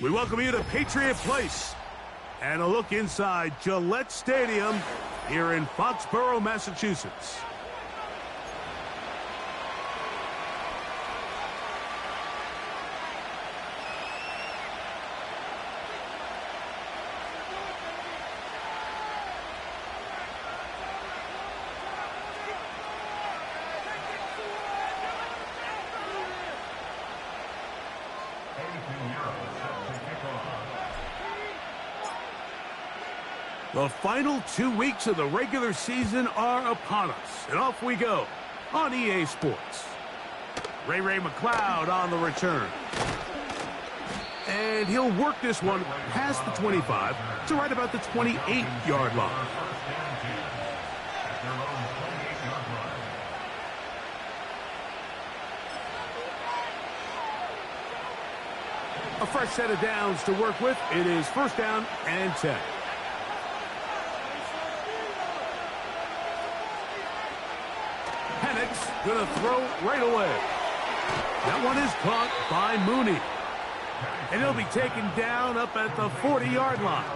We welcome you to Patriot Place and a look inside Gillette Stadium here in Foxborough, Massachusetts. The final 2 weeks of the regular season are upon us, and off we go on EA Sports. Ray McLeod on the return. And he'll work this one past the 25 to right about the 28-yard line. A fresh set of downs to work with. It is first down and 10. Gonna throw right away. That one is caught by Mooney. And he'll be taken down up at the 40-yard line.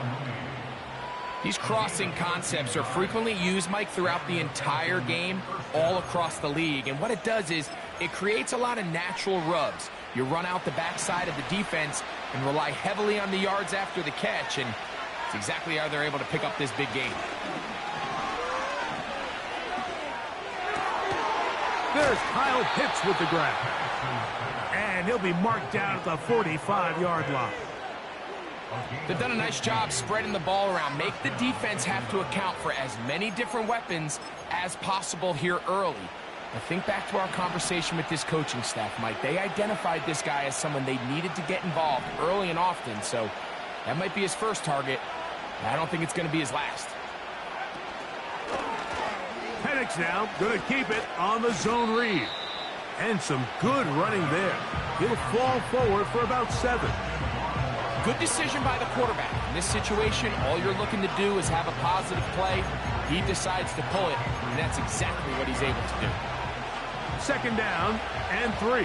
These crossing concepts are frequently used, Mike, throughout the entire game, all across the league. And what it does is it creates a lot of natural rubs. You run out the backside of the defense and rely heavily on the yards after the catch. And it's exactly how they're able to pick up this big game. There's Kyle Pitts with the grab. And he'll be marked down at the 45-yard line. They've done a nice job spreading the ball around. Make the defense have to account for as many different weapons as possible here early. Now think back to our conversation with this coaching staff, Mike. They identified this guy as someone they needed to get involved early and often. So that might be his first target. I don't think it's going to be his last. Penix now going to keep it on the zone read. And some good running there. He'll fall forward for about 7. Good decision by the quarterback. In this situation, all you're looking to do is have a positive play. He decides to pull it, and that's exactly what he's able to do. Second down and 3.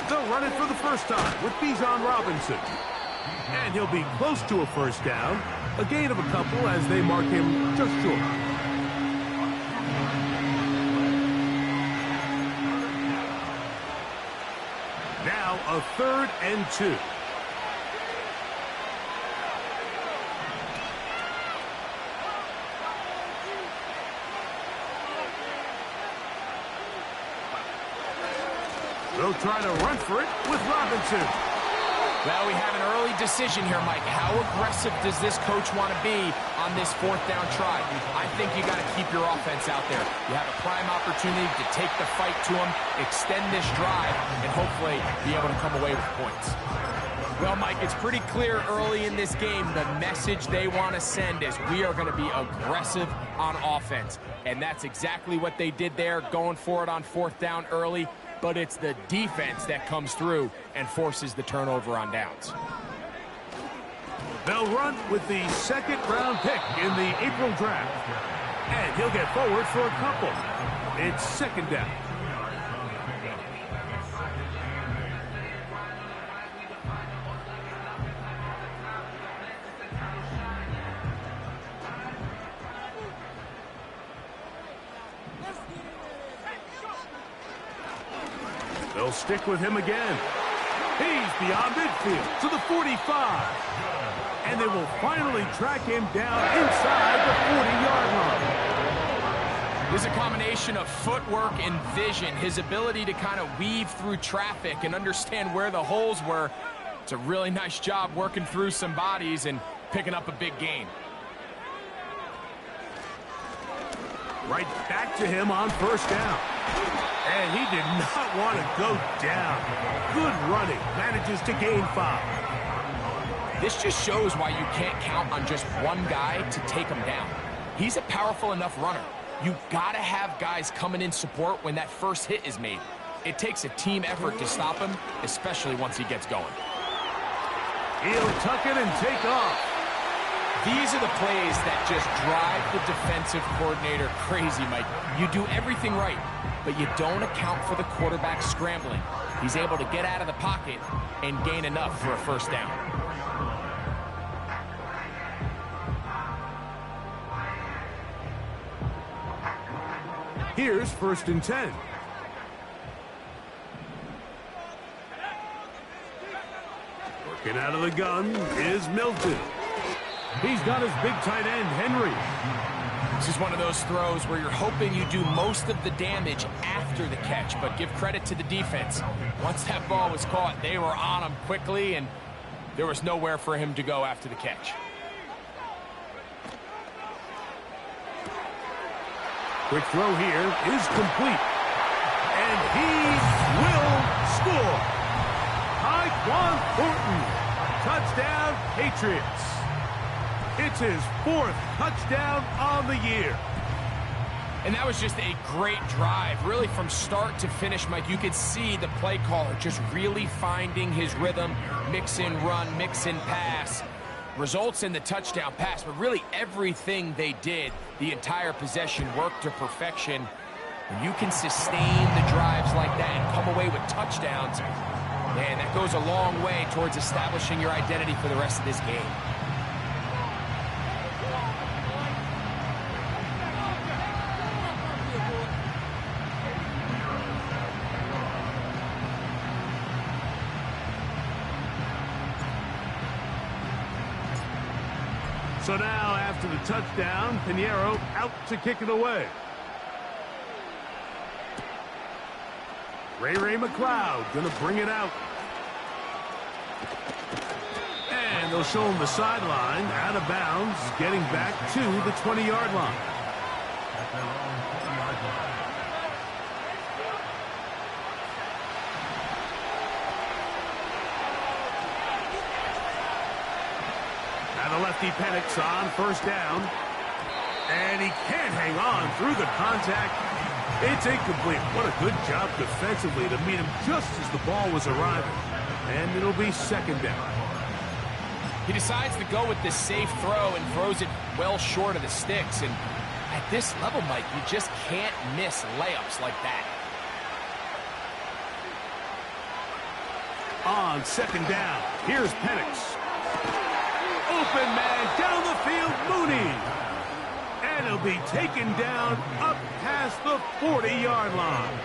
They'll run it for the first time with Bijan Robinson. And he'll be close to a first down. A gain of a couple as they mark him just short. Now a 3rd and 2. They'll try to run for it with Robinson. Well, we have an early decision here, Mike. How aggressive does this coach want to be on this 4th down try? I think you got to keep your offense out there. You have a prime opportunity to take the fight to them, extend this drive, and hopefully be able to come away with points. Well, Mike, it's pretty clear early in this game the message they want to send is we are going to be aggressive on offense. And that's exactly what they did there, going for it on 4th down early. But it's the defense that comes through and forces the turnover on downs. They'll run with the 2nd-round pick in the April draft. And he'll get forward for a couple. It's 2nd down. They'll stick with him again. He's beyond midfield to the 45. And they will finally track him down inside the 40-yard line. There's a combination of footwork and vision, his ability to kind of weave through traffic and understand where the holes were. It's a really nice job working through some bodies and picking up a big gain. Right back to him on 1st down. And he did not want to go down. Good running. Manages to gain 5. This just shows why you can't count on just one guy to take him down. He's a powerful enough runner. You got to have guys coming in support when that first hit is made. It takes a team effort to stop him, especially once he gets going. He'll tuck it and take off. These are the plays that just drive the defensive coordinator crazy, Mike. You do everything right, but you don't account for the quarterback scrambling. He's able to get out of the pocket and gain enough for a first down. Here's 1st and 10. Working out of the gun is Milton. He's got his big tight end, Henry. This is one of those throws where you're hoping you do most of the damage after the catch, but give credit to the defense. Once that ball was caught, they were on him quickly, and there was nowhere for him to go after the catch. Quick throw here is complete. And he will score. Tyquan Thornton. Touchdown, Patriots. It's his 4th touchdown on the year. And that was just a great drive. Really, from start to finish, Mike, you could see the play caller just really finding his rhythm. Mix in run, mix in pass. Results in the touchdown pass, but really everything they did, the entire possession, worked to perfection. When you can sustain the drives like that and come away with touchdowns, man, that goes a long way towards establishing your identity for the rest of this game. So now, after the touchdown, Pinheiro out to kick it away. Ray McLeod going to bring it out. And they'll show him the sideline, out of bounds, getting back to the 20-yard line. Now the lefty Penix on 1st down. And he can't hang on through the contact. It's incomplete. What a good job defensively to meet him just as the ball was arriving. And it'll be 2nd down. He decides to go with this safe throw and throws it well short of the sticks. And at this level, Mike, you just can't miss layups like that. On 2nd down, here's Penix. Open man down the field, Mooney. And he'll be taken down up past the 40-yard line.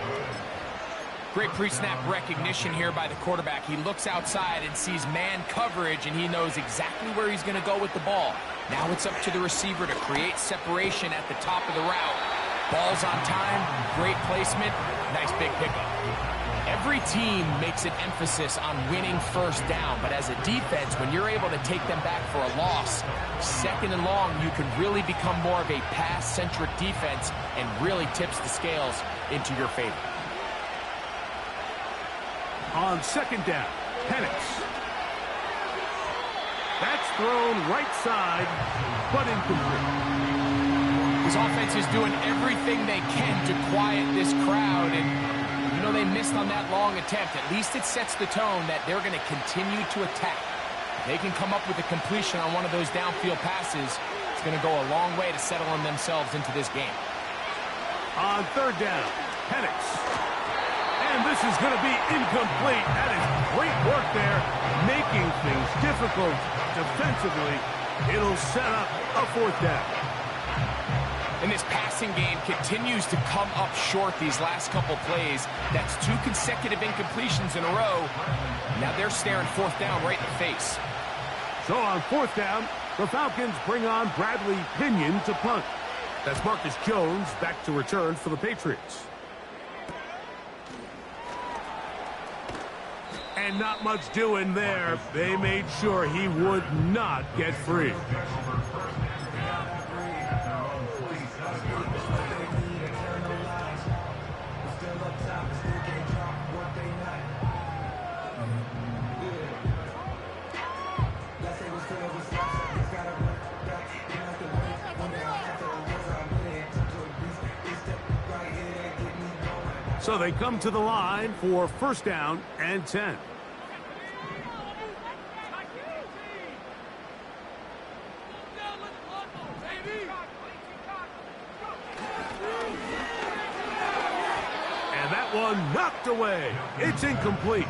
Great pre-snap recognition here by the quarterback. He looks outside and sees man coverage, and he knows exactly where he's going to go with the ball. Now it's up to the receiver to create separation at the top of the route. Ball's on time, great placement, nice big pickup. Every team makes an emphasis on winning 1st down, but as a defense, when you're able to take them back for a loss, 2nd and long, you can really become more of a pass-centric defense and really tips the scales into your favor. On 2nd down, Penix. That's thrown right side, but incomplete. His offense is doing everything they can to quiet this crowd, and you know they missed on that long attempt. At least it sets the tone that they're going to continue to attack. If they can come up with a completion on one of those downfield passes, it's going to go a long way to settling themselves into this game. On 3rd down, Penix. And this is going to be incomplete. That is great work there, making things difficult defensively. It'll set up a 4th down. And this passing game continues to come up short these last couple plays. That's 2 consecutive incompletions in a row. Now they're staring 4th down right in the face. So on 4th down, the Falcons bring on Bradley Pinion to punt. That's Marcus Jones back to return for the Patriots. And not much doing there. They made sure he would not get free. So they come to the line for 1st down and 10. one knocked away. It's incomplete.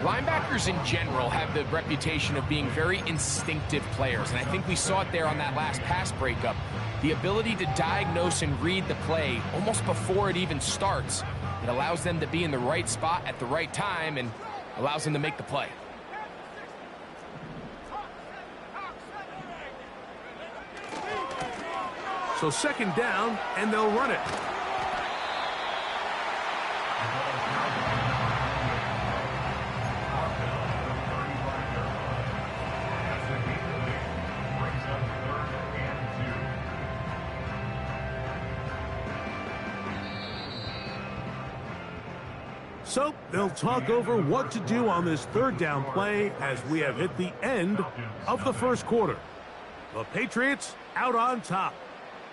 Linebackers in general have the reputation of being very instinctive players, and I think we saw it there on that last pass breakup. The ability to diagnose and read the play almost before it even starts. It allows them to be in the right spot at the right time and allows them to make the play. So second down, and they'll run it. So they'll talk over what to do on this third down play as we have hit the end of the first quarter. The Patriots out on top.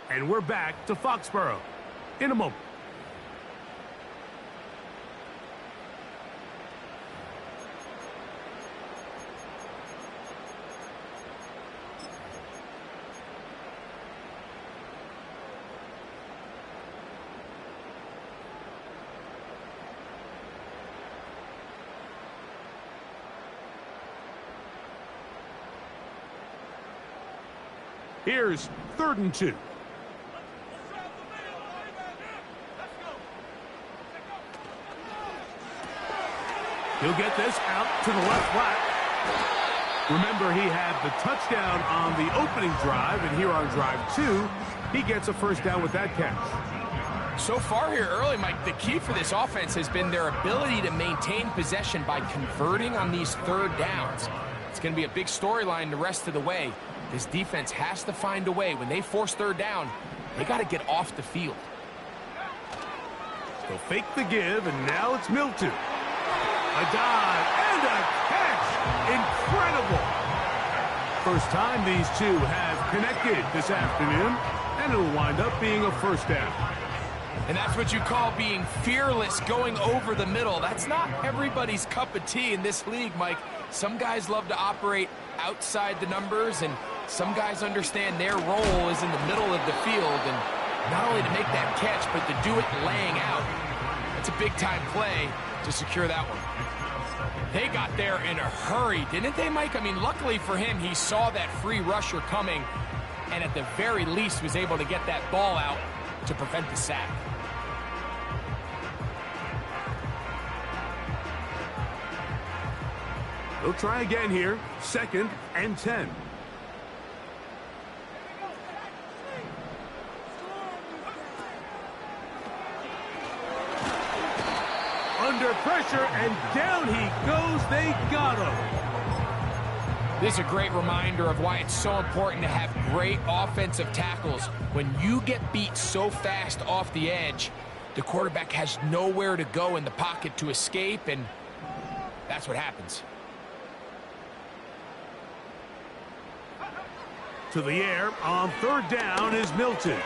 And we're back to Foxborough in a moment. Here's 3rd and 2. He'll get this out to the left flat. Remember, he had the touchdown on the opening drive, and here on drive 2, he gets a first down with that catch. So far here early, Mike, the key for this offense has been their ability to maintain possession by converting on these third downs. It's going to be a big storyline the rest of the way. This defense has to find a way. When they force third down, they got to get off the field. They'll fake the give, and now it's Milton. A dive and a catch. Incredible. First time these two have connected this afternoon, and it'll wind up being a first down. And that's what you call being fearless, going over the middle. That's not everybody's cup of tea in this league, Mike. Some guys love to operate outside the numbers, and some guys understand their role is in the middle of the field, and not only to make that catch, but to do it laying out. It's a big-time play to secure that one. They got there in a hurry, didn't they, Mike? I mean, luckily for him, he saw that free rusher coming, and at the very least was able to get that ball out to prevent the sack. They'll try again here. 2nd and 10. Under pressure, and down he goes. They got him. This is a great reminder of why it's so important to have great offensive tackles. When you get beat so fast off the edge, the quarterback has nowhere to go in the pocket to escape, and that's what happens. To the air on 3rd down is Milton.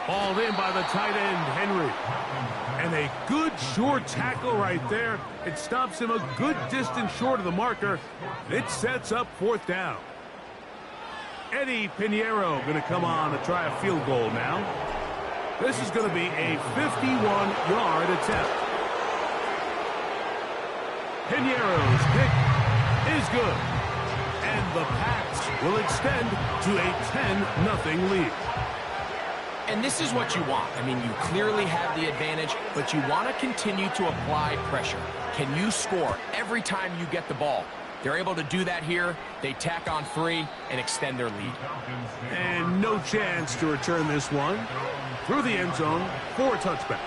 Hauled in by the tight end, Henry. And a good short tackle right there. It stops him a good distance short of the marker. It sets up 4th down. Eddie Pinheiro going to come on to try a field goal now. This is going to be a 51-yard attempt. Pinheiro's kick is good. And the Pats will extend to a 10-0 lead. And this is what you want. I mean, you clearly have the advantage, but you want to continue to apply pressure. Can you score every time you get the ball? They're able to do that here. They tack on 3 and extend their lead. And no chance to return this one through the end zone for a touchback.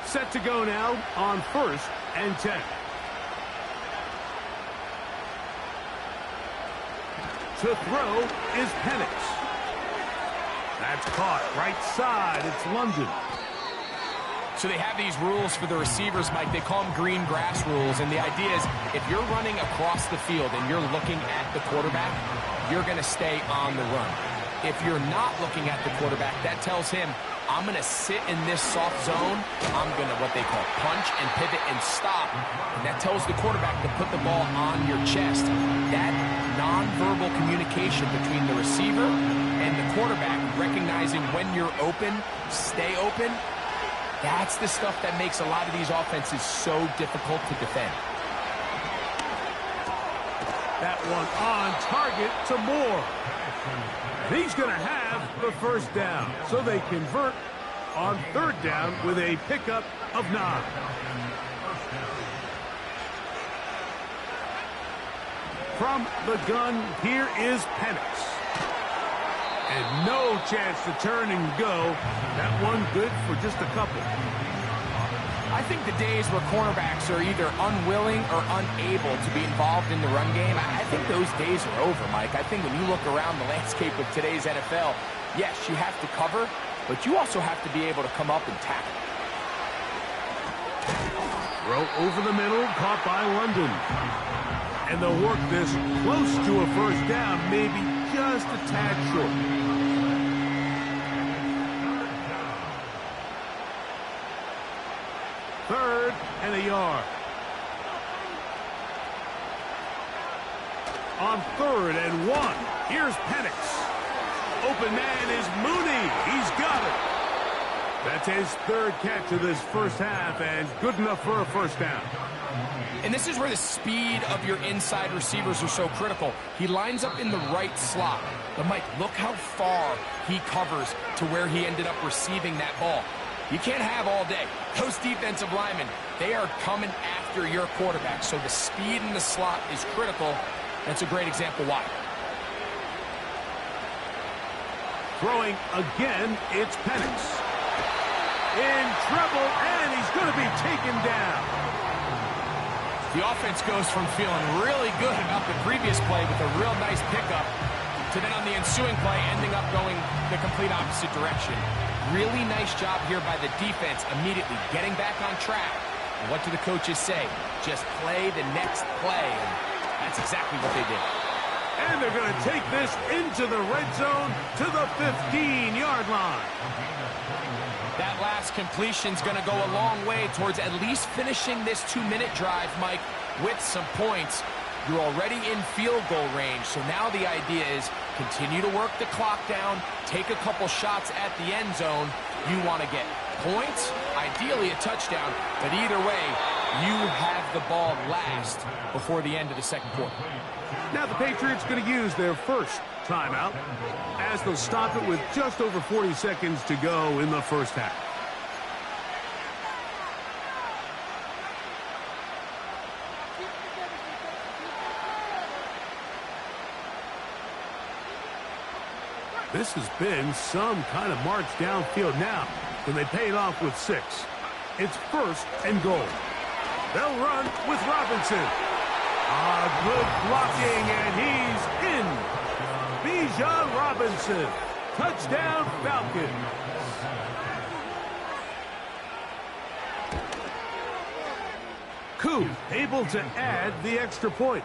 Set to go now on 1st and 10. To throw is Penix. That's caught right side. It's London. So they have these rules for the receivers, Mike. They call them green grass rules. And the idea is if you're running across the field and you're looking at the quarterback, you're going to stay on the run. If you're not looking at the quarterback, that tells him I'm going to sit in this soft zone. I'm going to what they call punch and pivot and stop. And that tells the quarterback to put the ball on your chest. That nonverbal communication between the receiver and the quarterback, recognizing when you're open, stay open, that's the stuff that makes a lot of these offenses so difficult to defend. That one on target to Moore. And he's going to have the first down. So they convert on third down with a pickup of 9. From the gun, here is Penix. And no chance to turn and go. That one good for just a couple. I think the days where cornerbacks are either unwilling or unable to be involved in the run game, I think those days are over, Mike. I think when you look around the landscape of today's NFL, yes, you have to cover, but you also have to be able to come up and tackle. Throw over the middle, caught by London. And they'll work this close to a first down, maybe just a tad short. Third and a yard. On 3rd and 1, here's Penix. Open man is Mooney. He's got it. That's his 3rd catch of this first half, and good enough for a first down. And this is where the speed of your inside receivers are so critical. He lines up in the right slot. But, Mike, look how far he covers to where he ended up receiving that ball. You can't have all day. Those defensive linemen, they are coming after your quarterback. So the speed in the slot is critical. That's a great example why. Throwing again, it's Penix. In trouble, and he's going to be taken down. The offense goes from feeling really good about the previous play with a real nice pickup to then on the ensuing play ending up going the complete opposite direction. Really nice job here by the defense immediately getting back on track. And what do the coaches say? Just play the next play. And that's exactly what they did. And they're going to take this into the red zone to the 15-yard line. That last completion's going to go a long way towards at least finishing this 2-minute drive, Mike, with some points. You're already in field goal range, so now the idea is continue to work the clock down, take a couple shots at the end zone. You want to get points, ideally a touchdown, but either way, you have the ball last before the end of the second quarter. Now the Patriots going to use their first timeout as they'll stop it with just over 40 seconds to go in the first half. This has been some kind of march downfield now, and they pay it off with 6. It's 1st and goal. They'll run with Robinson. Good blocking, and he's in. Bijan Robinson. Touchdown, Falcons. Koo able to add the extra point.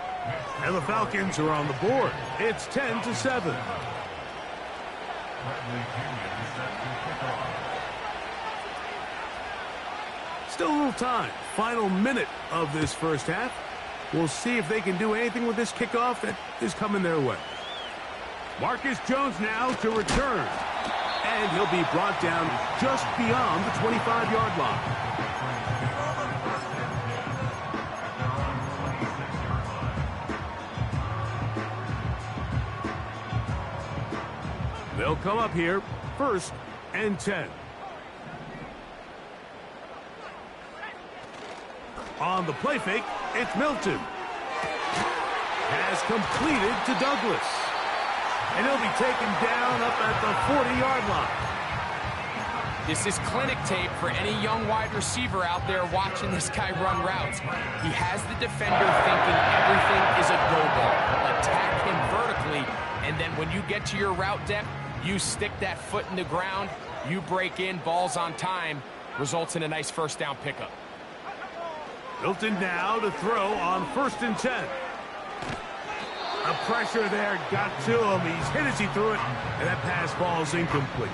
And the Falcons are on the board. It's 10-7. Still a little time. Final minute of this first half. We'll see if they can do anything with this kickoff that is coming their way. Marcus Jones now to return. And he'll be brought down just beyond the 25-yard line. They'll come up here, 1st and 10. On the play fake, it's Milton. Has completed to Douglas. And he'll be taken down up at the 40-yard line. This is clinic tape for any young wide receiver out there watching this guy run routes. He has the defender thinking everything is a go ball. Attack him vertically, and then when you get to your route depth, you stick that foot in the ground, you break in, balls on time, results in a nice first down pickup. Milton now to throw on 1st and 10. The pressure there got to him. He's hit as he threw it, and that pass falls incomplete.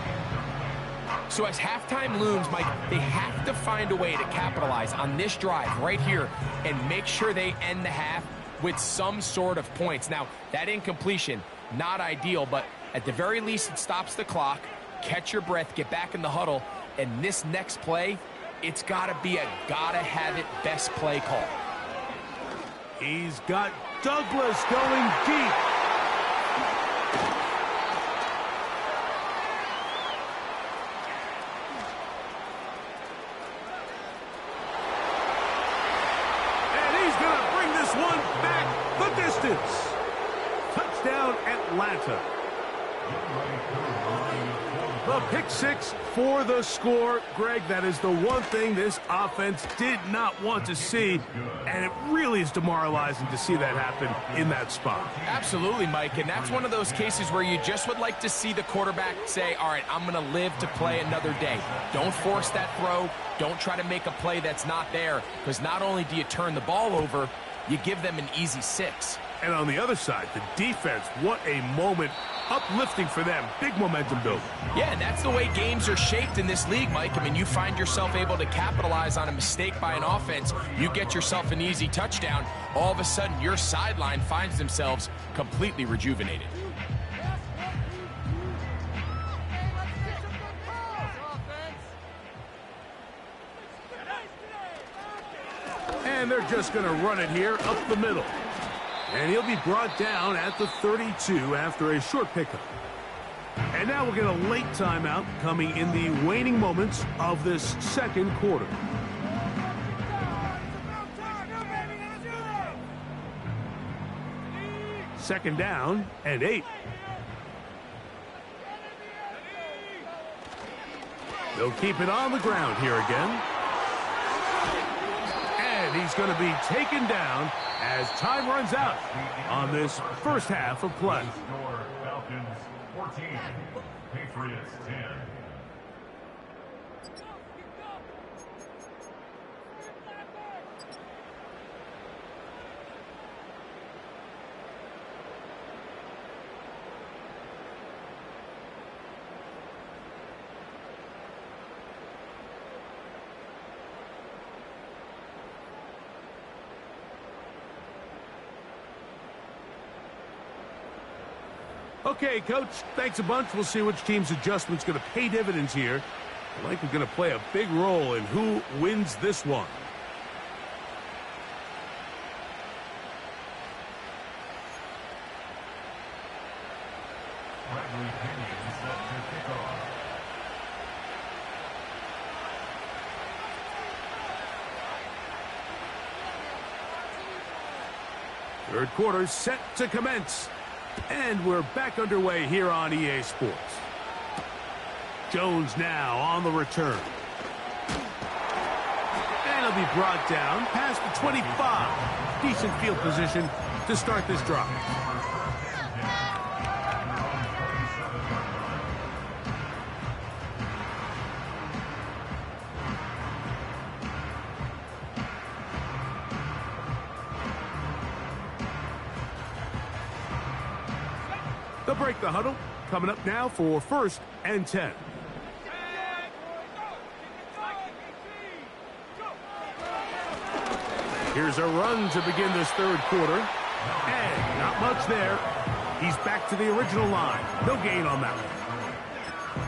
So as halftime looms, Mike, they have to find a way to capitalize on this drive right here and make sure they end the half with some sort of points. Now, that incompletion, not ideal, but at the very least, it stops the clock. Catch your breath, get back in the huddle, and this next play, it's got to be a gotta-have-it best play call. He's got Douglas going deep. And he's going to bring this one back the distance. Touchdown, Atlanta. The pick six for the score. Greg, that is the one thing this offense did not want to see, and it really is demoralizing to see that happen in that spot. Absolutely, Mike, and that's one of those cases where you just would like to see the quarterback say, all right, I'm going to live to play another day. Don't force that throw. Don't try to make a play that's not there, because not only do you turn the ball over, you give them an easy 6. And on the other side, the defense, what a moment. Uplifting for them. Big momentum build. Yeah, and that's the way games are shaped in this league, Mike. I mean, you find yourself able to capitalize on a mistake by an offense. You get yourself an easy touchdown. All of a sudden, your sideline finds themselves completely rejuvenated. And they're just going to run it here up the middle. And he'll be brought down at the 32 after a short pickup. And now we'll get a late timeout coming in the waning moments of this second quarter. Second down and 8. They'll keep it on the ground here again. And he's going to be taken down as time runs out on this first half of play. Falcons 14, Patriots 10. Okay, Coach, thanks a bunch. We'll see which team's adjustment's going to pay dividends here. Likely going to play a big role in who wins this one. Third quarter set to commence. And we're back underway here on EA Sports. Jones now on the return. And he'll be brought down past the 25. Decent field position to start this drive. They'll break the huddle. Coming up now for 1st and 10. Here's a run to begin this third quarter. And not much there. He's back to the original line. No gain on that one.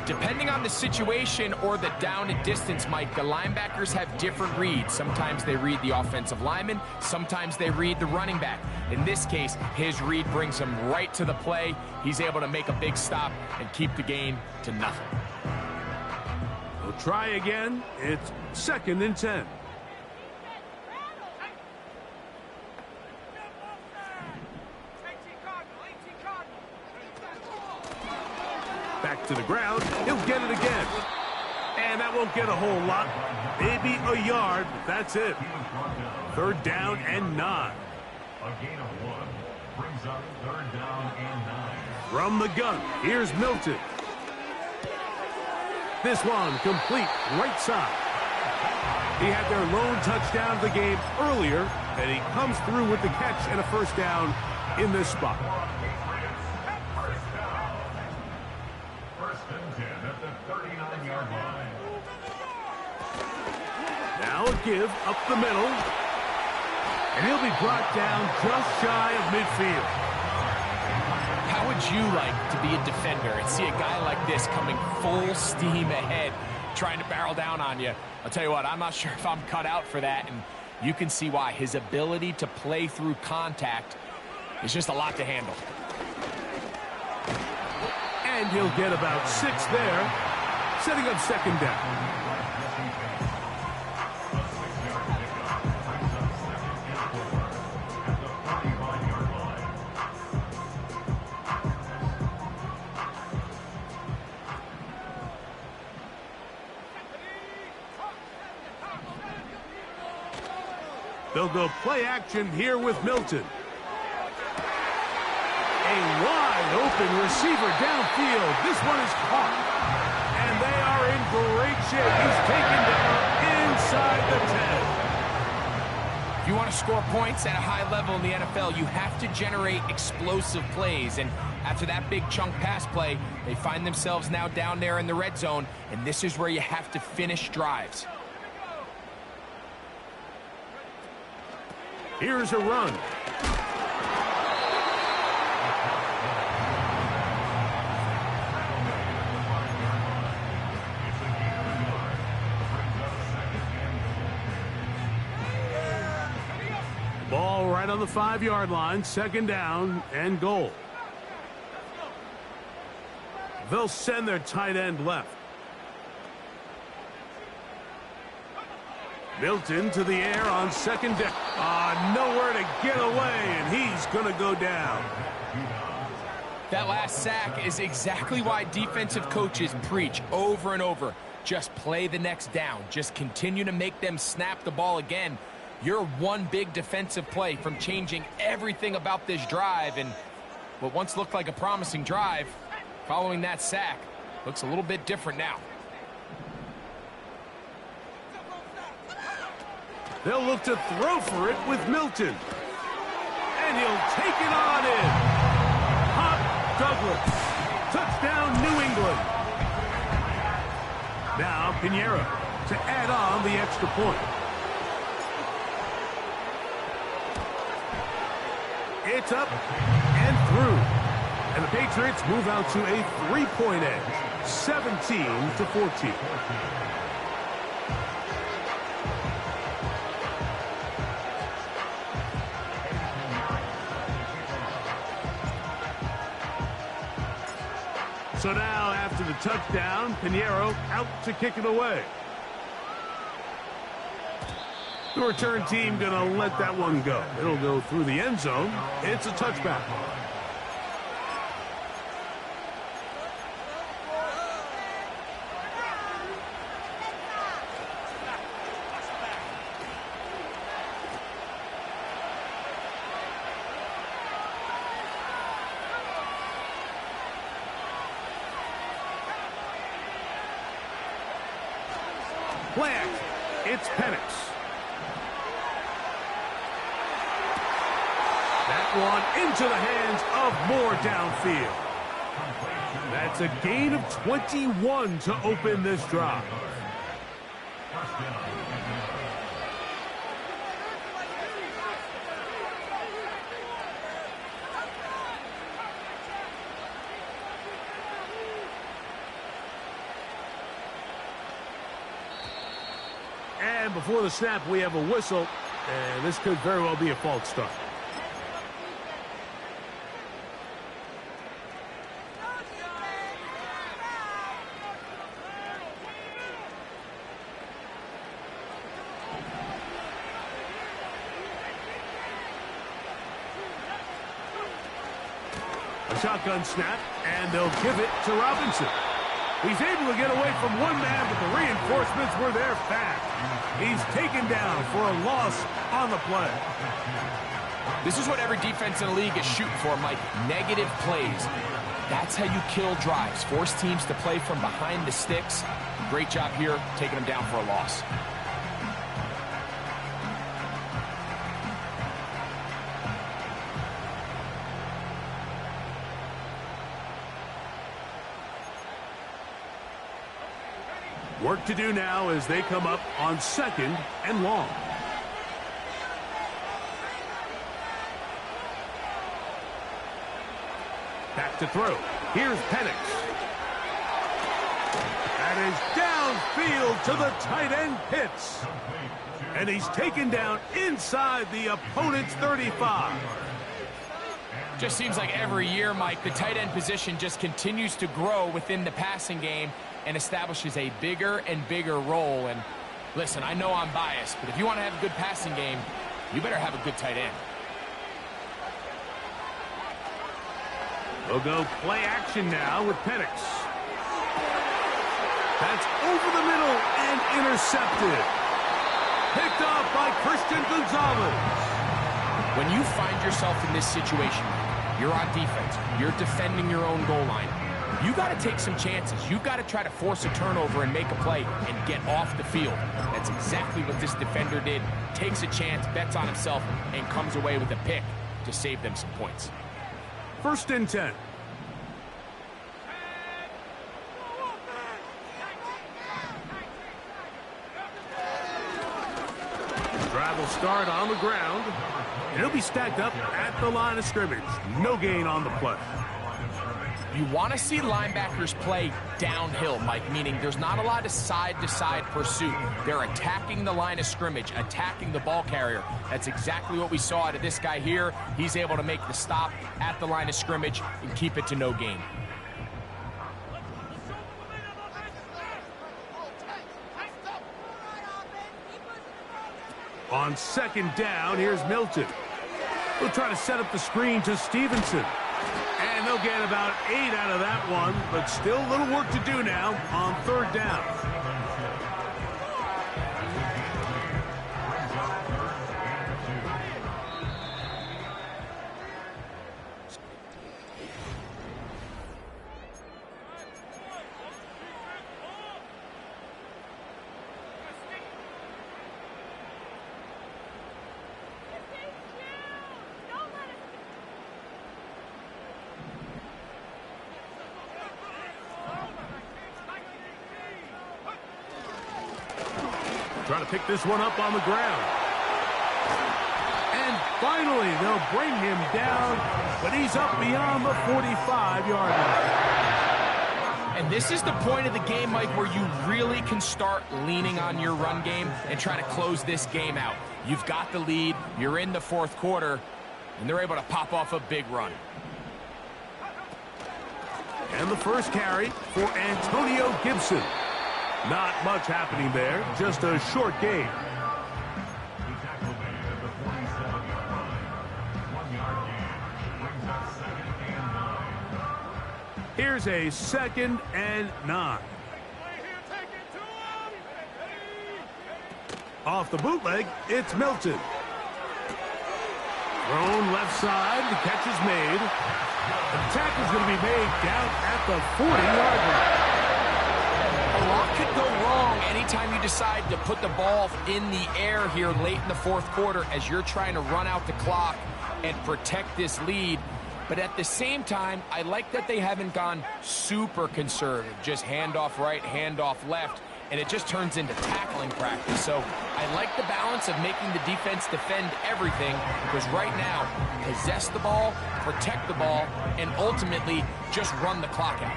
Depending on the situation or the down and distance, Mike, the linebackers have different reads. Sometimes they read the offensive lineman. Sometimes they read the running back. In this case, his read brings him right to the play. He's able to make a big stop and keep the gain to nothing. We'll try again. It's 2nd and 10. Back to the ground. He'll get it again. And that won't get a whole lot. Maybe a yard, but that's it. 3rd down and 9. A gain of 1 brings up 3rd down and 9. From the gun, here's Milton. This one complete right side. He had their lone touchdown of the game earlier, and he comes through with the catch and a 1st down in this spot. 1st and 10 at the 39-yard line. Now a give up the middle. And he'll be brought down just shy of midfield. How would you like to be a defender and see a guy like this coming full steam ahead, trying to barrel down on you? I'll tell you what, I'm not sure if I'm cut out for that, and you can see why. His ability to play through contact is just a lot to handle. And he'll get about 6 there, setting up second down. They'll go play action here with Milton. A wide open receiver downfield. This one is caught. And they are in great shape. He's taken down inside the 10. If you want to score points at a high level in the NFL, you have to generate explosive plays. And after that big chunk pass play, they find themselves now down there in the red zone. And this is where you have to finish drives. Here's a run. Ball right on the 5-yard line, second down and goal. They'll send their tight end left. Milton to the air on second down. Nowhere to get away, and he's going to go down. That last sack is exactly why defensive coaches preach over and over. Just play the next down. Just continue to make them snap the ball again. You're one big defensive play from changing everything about this drive, and what once looked like a promising drive, following that sack, looks a little bit different now. They'll look to throw for it with Milton. And he'll take it on in. Hot Douglas. Touchdown, New England. Now Pinheiro to add on the extra point. It's up and through. And the Patriots move out to a 3-point edge. 17-14. So now, after the touchdown, Pinheiro out to kick it away. The return team going to let that one go. It'll go through the end zone. It's a touchback. Play action. It's Penix. That one into the hands of Moore downfield. That's a gain of 21 to open this drive. And before the snap, we have a whistle, and this could very well be a false start. A shotgun snap, and they'll give it to Robinson. He's able to get away from one man, but the reinforcements were there fast. He's taken down for a loss on the play. This is what every defense in the league is shooting for, Mike. Negative plays. That's how you kill drives. Force teams to play from behind the sticks. Great job here, taking them down for a loss. Work to do now as they come up on 2nd and long. Back to throw. Here's Penix. That is downfield to the tight end Pitts. And he's taken down inside the opponent's 35. Just seems like every year, Mike, the tight end position just continues to grow within the passing game and establishes a bigger and bigger role. And listen, I know I'm biased, but if you want to have a good passing game, you better have a good tight end. They'll go play action now with Penix. That's over the middle and intercepted. Picked off by Christian Gonzalez. When you find yourself in this situation, you're on defense, you're defending your own goal line, you got to take some chances. You've got to try to force a turnover and make a play and get off the field. That's exactly what this defender did. Takes a chance, bets on himself, and comes away with a pick to save them some points. 1st and 10. Drive will start on the ground. It'll be stacked up at the line of scrimmage. No gain on the play. You want to see linebackers play downhill, Mike, meaning there's not a lot of side-to-side pursuit. They're attacking the line of scrimmage, attacking the ball carrier. That's exactly what we saw out of this guy here. He's able to make the stop at the line of scrimmage and keep it to no gain. On 2nd down, here's Milton. We'll try to set up the screen to Stevenson. And they'll get about 8 out of that one, but still a little work to do now on 3rd down. Trying to pick this one up on the ground. And finally, they'll bring him down, but he's up beyond the 45-yard line. And this is the point of the game, Mike, where you really can start leaning on your run game and try to close this game out. You've got the lead, you're in the 4th quarter, and they're able to pop off a big run. And the first carry for Antonio Gibson. Not much happening there, just a short gain. He tackled him at the 47-yard line. 1-yard gain. Brings up 2nd and 9. Here's a 2nd and 9. Off the bootleg, it's Milton. Thrown left side, the catch is made. The tackle's going to be made down at the 40-yard line. A lot could go wrong anytime you decide to put the ball in the air here late in the 4th quarter as you're trying to run out the clock and protect this lead. But at the same time, I like that they haven't gone super conservative, just handoff right, handoff left, and it just turns into tackling practice. So I like the balance of making the defense defend everything, because right now, possess the ball, protect the ball, and ultimately just run the clock out.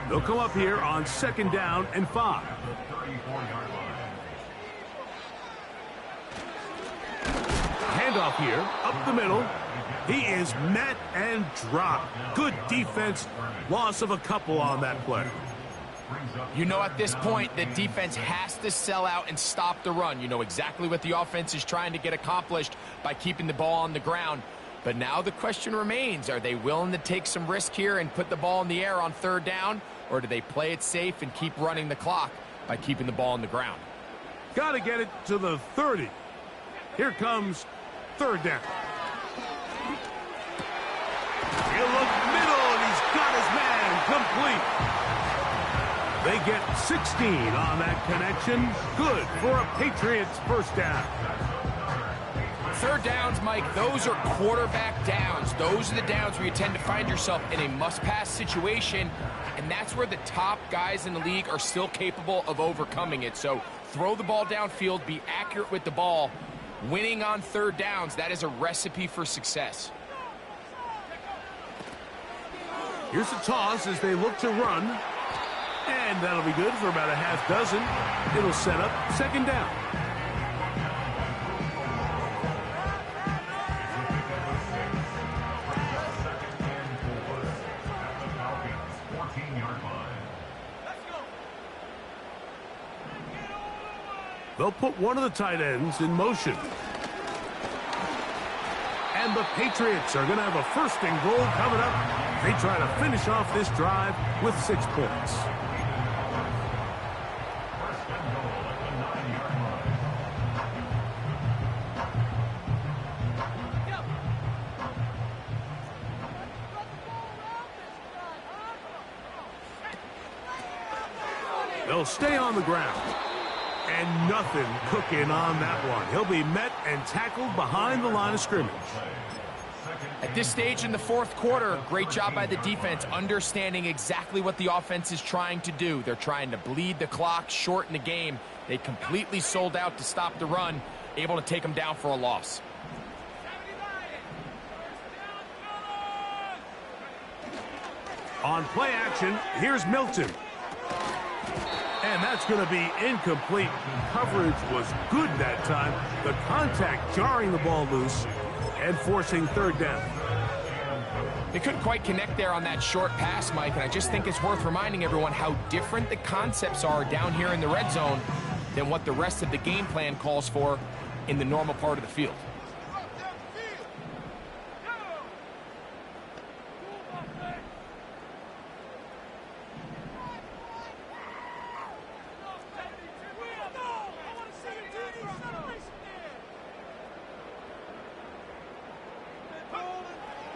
They'll come up here on 2nd down and 5. The 34-yard line. Handoff here, up the middle. He is met and dropped. Good defense. Loss of a couple on that play. You know, at this point, the defense has to sell out and stop the run. You know exactly what the offense is trying to get accomplished by keeping the ball on the ground. But now the question remains, are they willing to take some risk here and put the ball in the air on 3rd down? Or do they play it safe and keep running the clock by keeping the ball on the ground? Got to get it to the 30. Here comes 3rd down. He'll look middle, and he's got his man complete. They get 16 on that connection. Good for a Patriots 1st down. 3rd downs, Mike, those are quarterback downs. Those are the downs where you tend to find yourself in a must-pass situation and that's where the top guys in the league are still capable of overcoming it. So throw the ball downfield, be accurate with the ball. Winning on third downs, that is a recipe for success. Here's the toss as they look to run. And that'll be good for about a half dozen. It'll set up second down. They'll put one of the tight ends in motion. And the Patriots are going to have a first and goal coming up. They try to finish off this drive with 6 points. First and goal at the 9-yard line. They'll stay on the ground. And nothing cooking on that one. He'll be met and tackled behind the line of scrimmage. At this stage in the fourth quarter, great job by the defense understanding exactly what the offense is trying to do. They're trying to bleed the clock, shorten the game. They completely sold out to stop the run, able to take them down for a loss. On play action, here's Milton. And that's going to be incomplete. Coverage was good that time. The contact jarring the ball loose and forcing third down. They couldn't quite connect there on that short pass, Mike, and I just think it's worth reminding everyone how different the concepts are down here in the red zone than what the rest of the game plan calls for in the normal part of the field.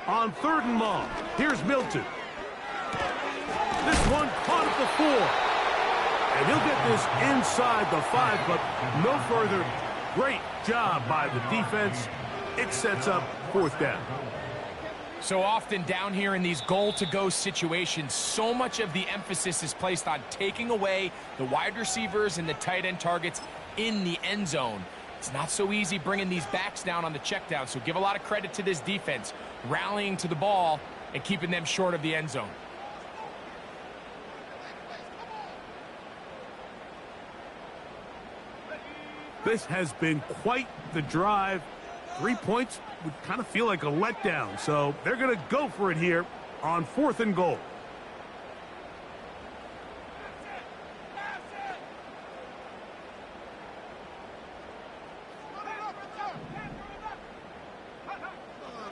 On third and long, here's Milton. This one caught at the 4. And he'll get this inside the 5, but no further. Great job by the defense. It sets up fourth down. So often down here in these goal-to-go situations, so much of the emphasis is placed on taking away the wide receivers and the tight end targets in the end zone. It's not so easy bringing these backs down on the check down, so give a lot of credit to this defense, rallying to the ball and keeping them short of the end zone. This has been quite the drive. 3 points would kind of feel like a letdown, so they're going to go for it here on fourth and goal.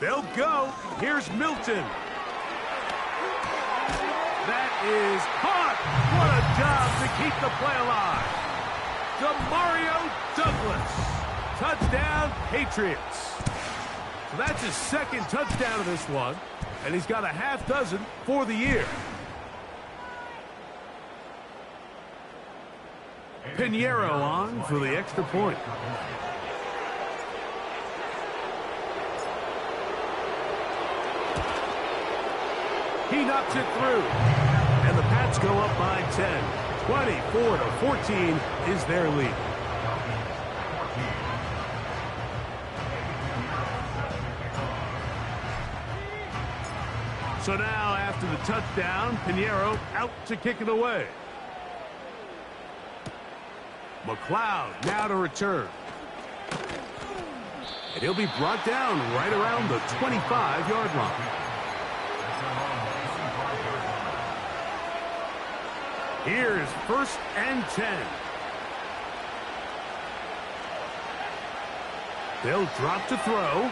They'll go. Here's Milton. That is caught. What a job to keep the play alive. Demario Douglas. Touchdown, Patriots. So that's his second touchdown of this one, and he's got a half dozen for the year. Pinheiro on for the extra point. He knocks it through, and the Pats go up by 10. 24-14 is their lead. So now, after the touchdown, Pinheiro out to kick it away. McLeod now to return. And he'll be brought down right around the 25-yard line. Here's first and 10. They'll drop to throw.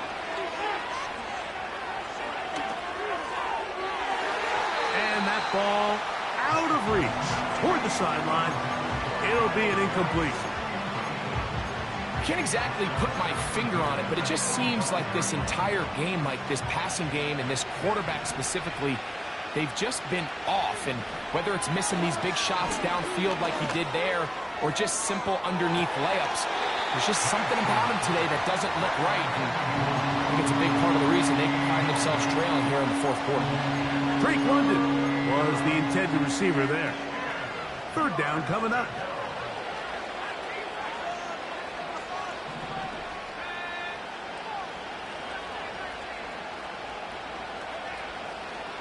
And that ball out of reach toward the sideline. It'll be an incompletion. I can't exactly put my finger on it, but it just seems like this entire game, like this passing game and this quarterback specifically, they've just been off. And whether it's missing these big shots downfield like he did there or just simple underneath layups, there's just something about him today that doesn't look right. And I think it's a big part of the reason they can find themselves trailing here in the fourth quarter. Drake London was the intended receiver there. Third down coming up.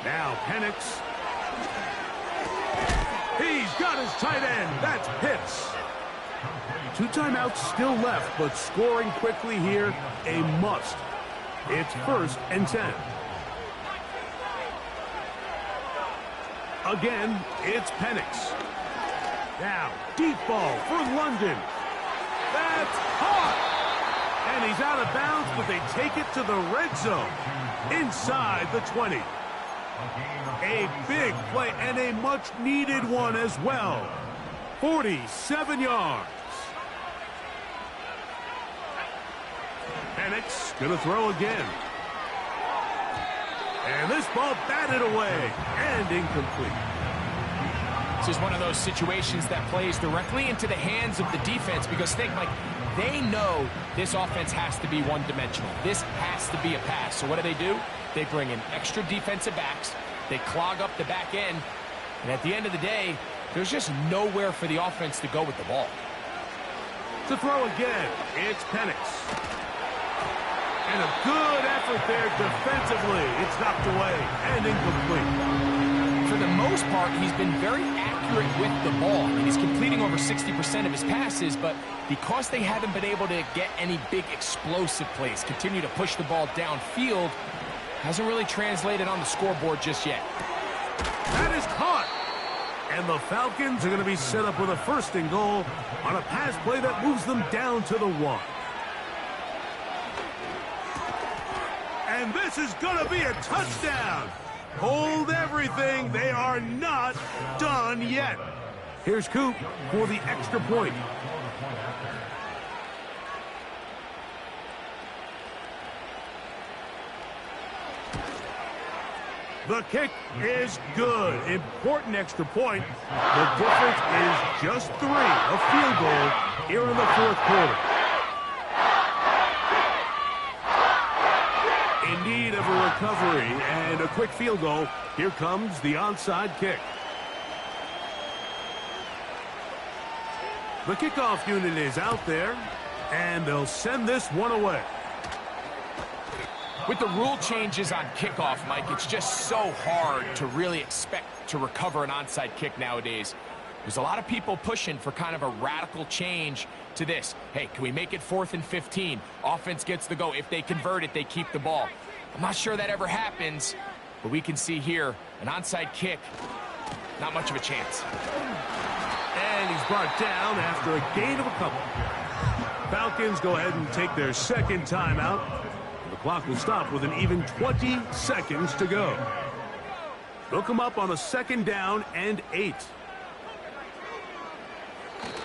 Now Penix. He's got his tight end. That's Pitts. 2 timeouts still left, but scoring quickly here, a must. It's 1st and 10. Again, it's Penix. Now, deep ball for London. That's caught. And he's out of bounds, but they take it to the red zone. Inside the 20. A big play and a much-needed one as well. 47 yards. Penix going to throw again. And this ball batted away and incomplete. This is one of those situations that plays directly into the hands of the defense because think, Mike, they know this offense has to be one-dimensional. This has to be a pass. So what do? They bring in extra defensive backs. They clog up the back end. And at the end of the day, there's just nowhere for the offense to go with the ball. To throw again, it's Penix. And a good effort there defensively. It's knocked away and incomplete. For the most part, he's been very accurate with the ball. I mean, he's completing over 60% of his passes, but because they haven't been able to get any big explosive plays, continue to push the ball downfield, hasn't really translated on the scoreboard just yet. That is caught. And the Falcons are going to be set up with a 1st and goal on a pass play that moves them down to the 1. And this is going to be a touchdown. Hold everything. They are not done yet. Here's Coop for the extra point. The kick is good. Important extra point. The difference is just 3, a field goal here in the 4th quarter. In need of a recovery and a quick field goal. Here comes the onside kick. The kickoff unit is out there, and they'll send this one away. With the rule changes on kickoff, Mike, it's just so hard to really expect to recover an onside kick nowadays. There's a lot of people pushing for kind of a radical change to this. Hey, can we make it 4th and 15? Offense gets the go. If they convert it, they keep the ball. I'm not sure that ever happens, but we can see here an onside kick, not much of a chance. And he's brought down after a gain of a couple. Falcons go ahead and take their 2nd timeout. The clock will stop with an even 20 seconds to go. They'll come up on a 2nd down and 8.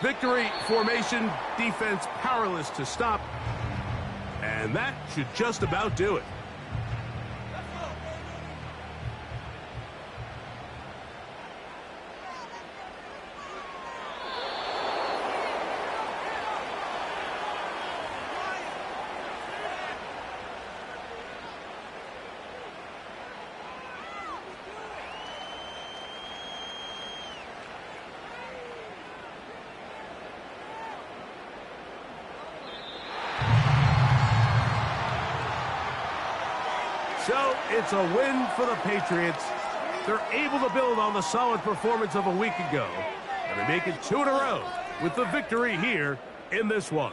Victory formation, defense powerless to stop. And that should just about do it. So it's a win for the Patriots. They're able to build on the solid performance of a week ago, and they make it 2 in a row with the victory here in this one.